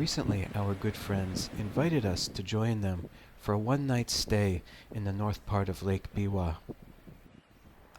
Recently, our good friends invited us to join them for a one-night stay in the north part of Lake Biwa.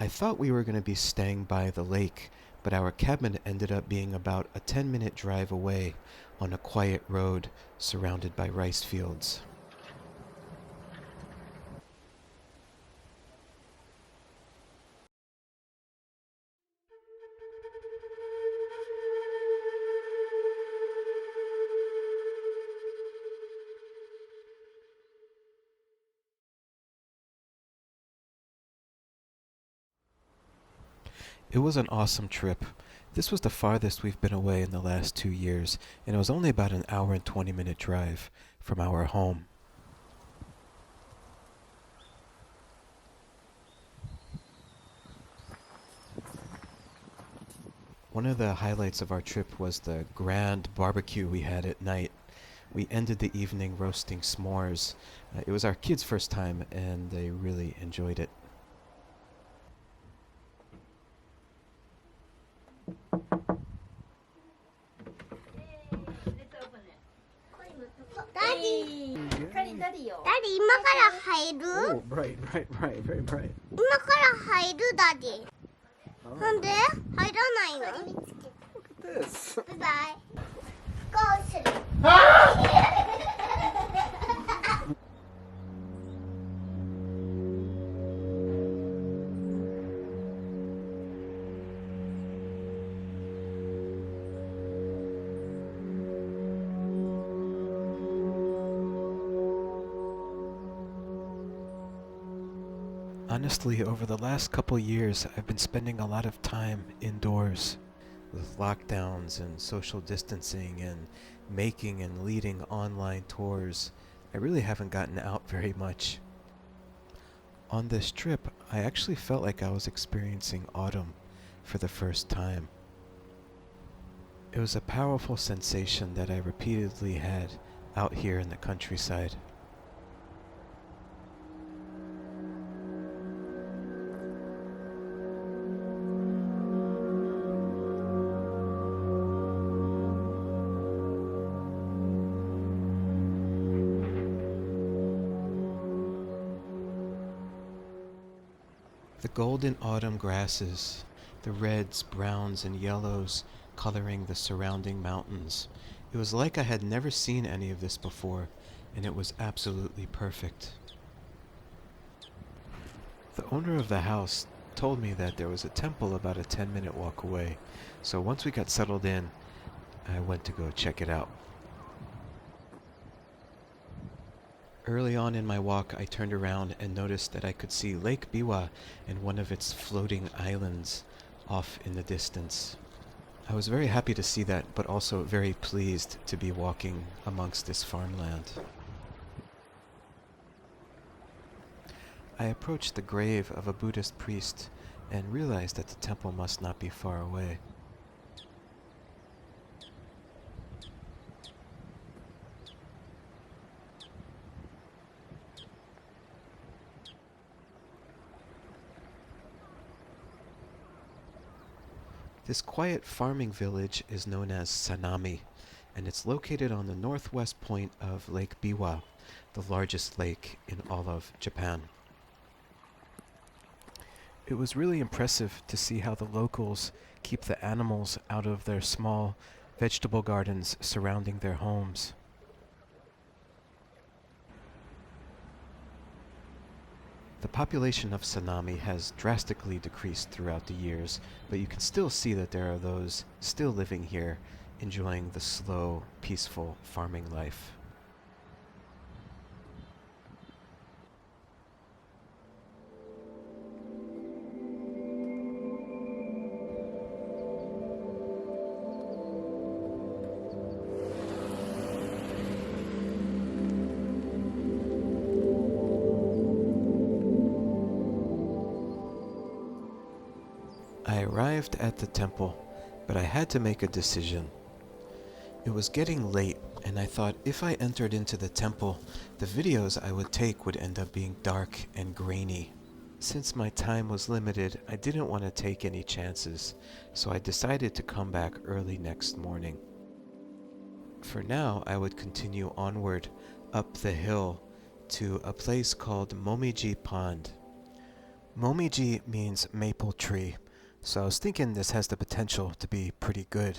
I thought we were going to be staying by the lake, but our cabin ended up being about a 10-minute drive away on a quiet road surrounded by rice fields. It was an awesome trip. This was the farthest we've been away in the last 2 years, and it was only about an hour and 20-minute drive from our home. One of the highlights of our trip was the grand barbecue we had at night. We ended the evening roasting s'mores. It was our kids' first time, and they really enjoyed it. Daddy, Daddy, 今から入る Oh, bright, very bright. 今から入るダディなんで入らないの Look at this. バイバイゴーする Honestly, over the last couple years, I've been spending a lot of time indoors with lockdowns and social distancing and making and leading online tours. I really haven't gotten out very much. On this trip, I actually felt like I was experiencing autumn for the first time. It was a powerful sensation that I repeatedly had out here in the countryside. The golden autumn grasses, the reds, browns, and yellows coloring the surrounding mountains. It was like I had never seen any of this before, and it was absolutely perfect. The owner of the house told me that there was a temple about a 10-minute walk away, so once we got settled in, I went to go check it out. Early on in my walk, I turned around and noticed that I could see Lake Biwa and one of its floating islands off in the distance. I was very happy to see that, but also very pleased to be walking amongst this farmland. I approached the grave of a Buddhist priest and realized that the temple must not be far away. This quiet farming village is known as Sanami, and it's located on the northwest point of Lake Biwa, the largest lake in all of Japan. It was really impressive to see how the locals keep the animals out of their small vegetable gardens surrounding their homes. The population of Sanami has drastically decreased throughout the years, but you can still see that there are those still living here, enjoying the slow, peaceful farming life. I arrived at the temple, but I had to make a decision. It was getting late, and I thought if I entered into the temple, the videos I would take would end up being dark and grainy. Since my time was limited, I didn't want to take any chances, so I decided to come back early next morning. For now, I would continue onward up the hill to a place called Momiji Pond. Momiji means maple tree, so I was thinking this has the potential to be pretty good.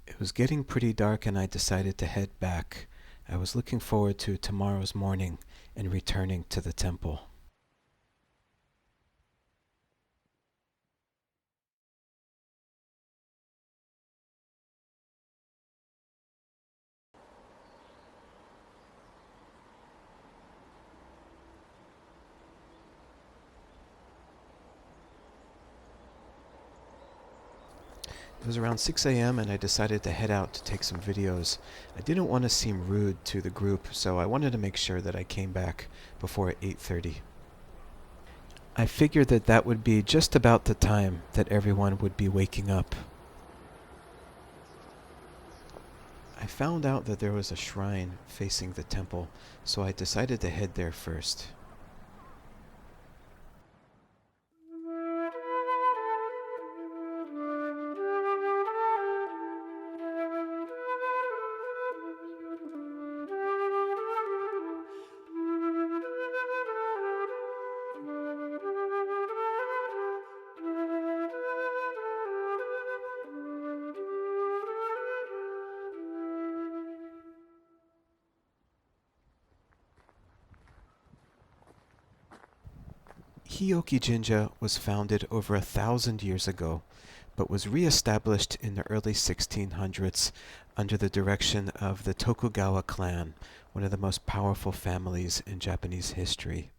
It was getting pretty dark and I decided to head back. I was looking forward to tomorrow's morning and returning to the temple. It was around 6 a.m. and I decided to head out to take some videos. I didn't want to seem rude to the group, so I wanted to make sure that I came back before 8:30. I figured that that would be just about the time that everyone would be waking up. I found out that there was a shrine facing the temple, so I decided to head there first. Hiokijinja was founded over 1,000 years ago, but was re-established in the early 1600s under the direction of the Tokugawa clan, one of the most powerful families in Japanese history.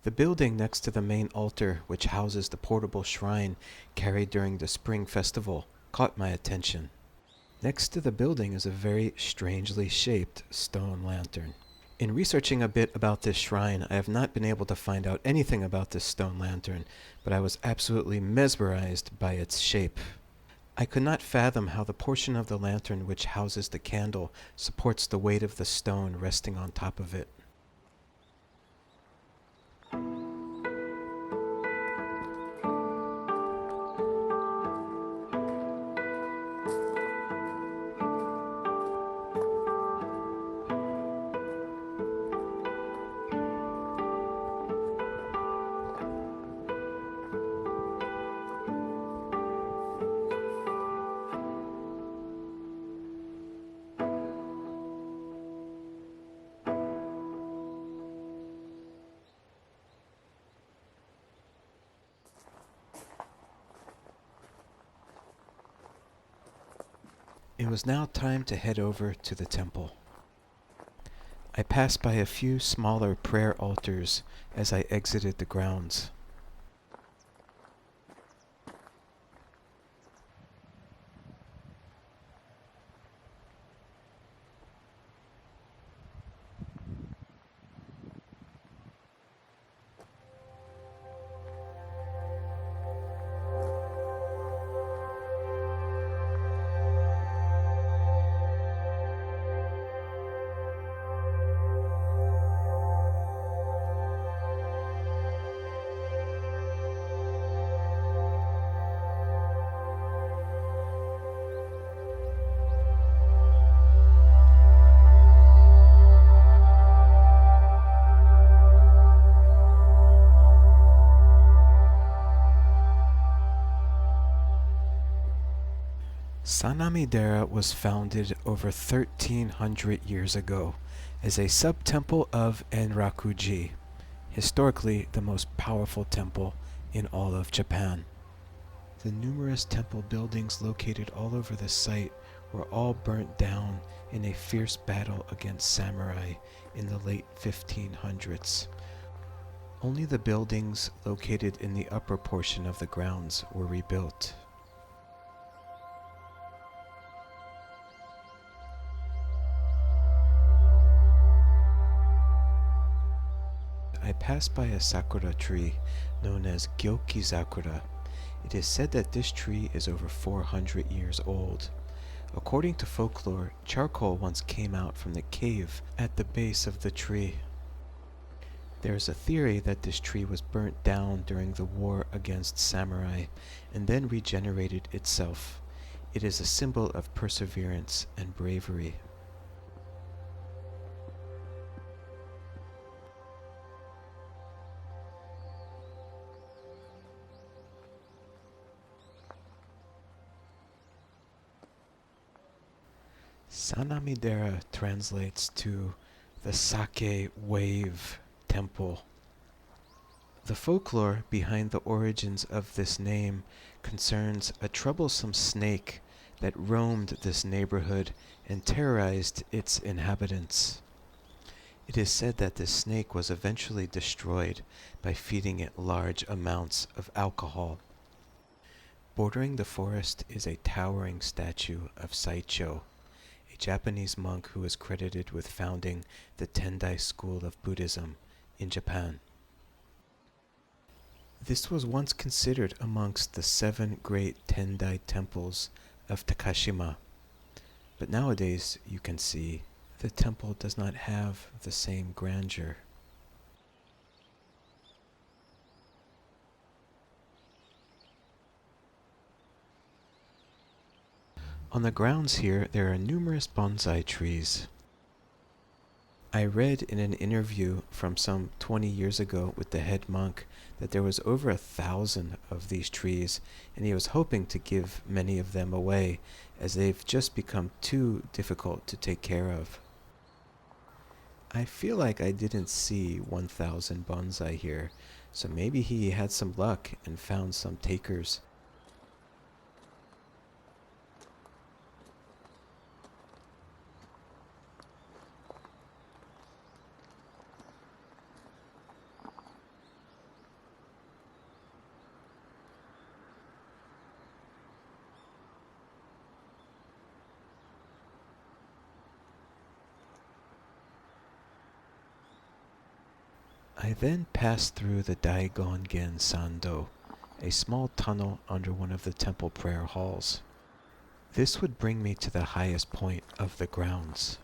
The building next to the main altar, which houses the portable shrine carried during the spring festival, caught my attention. Next to the building is a very strangely shaped stone lantern. In researching a bit about this shrine, I have not been able to find out anything about this stone lantern, but I was absolutely mesmerized by its shape. I could not fathom how the portion of the lantern which houses the candle supports the weight of the stone resting on top of it. It was now time to head over to the temple. I passed by a few smaller prayer altars as I exited the grounds. Sanamidera was founded over 1300 years ago as a sub-temple of Enrakuji, historically the most powerful temple in all of Japan. The numerous temple buildings located all over the site were all burnt down in a fierce battle against samurai in the late 1500s. Only the buildings located in the upper portion of the grounds were rebuilt. I passed by a sakura tree known as Hioki Sakura. It is said that this tree is over 400 years old. According to folklore, charcoal once came out from the cave at the base of the tree. There is a theory that this tree was burnt down during the war against samurai and then regenerated itself. It is a symbol of perseverance and bravery. Sanamidera translates to the Sake Wave Temple. The folklore behind the origins of this name concerns a troublesome snake that roamed this neighborhood and terrorized its inhabitants. It is said that this snake was eventually destroyed by feeding it large amounts of alcohol. Bordering the forest is a towering statue of Saicho, a Japanese monk who is credited with founding the Tendai school of Buddhism in Japan. This was once considered amongst the 7 great Tendai temples of Takashima, but nowadays you can see the temple does not have the same grandeur. On the grounds here, there are numerous bonsai trees. I read in an interview from some 20 years ago with the head monk that there was over 1,000 of these trees, and he was hoping to give many of them away as they've just become too difficult to take care of. I feel like I didn't see 1,000 bonsai here, so maybe he had some luck and found some takers. I then passed through the Daigongen Sando, a small tunnel under one of the temple prayer halls. This would bring me to the highest point of the grounds.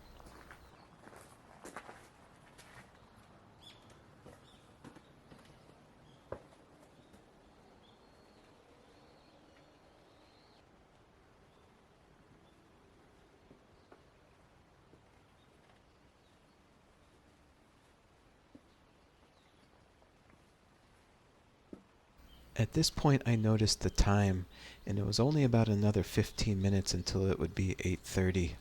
At this point I noticed the time, and it was only about another 15 minutes until it would be 8:30.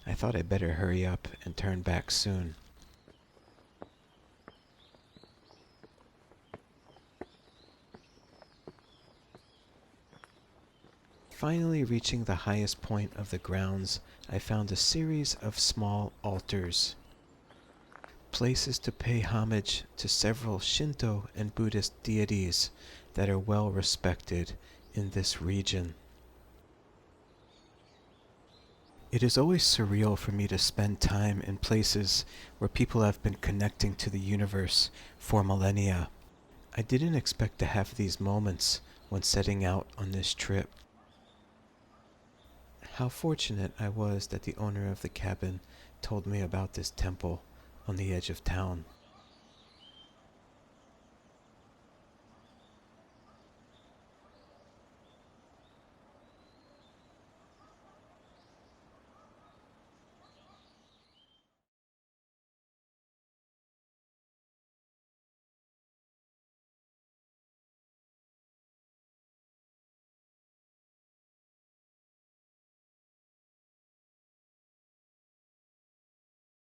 I thought I'd better hurry up and turn back soon. Finally reaching the highest point of the grounds, I found a series of small altars, places to pay homage to several Shinto and Buddhist deities that are well respected in this region. It is always surreal for me to spend time in places where people have been connecting to the universe for millennia. I didn't expect to have these moments when setting out on this trip. How fortunate I was that the owner of the cabin told me about this temple on the edge of town.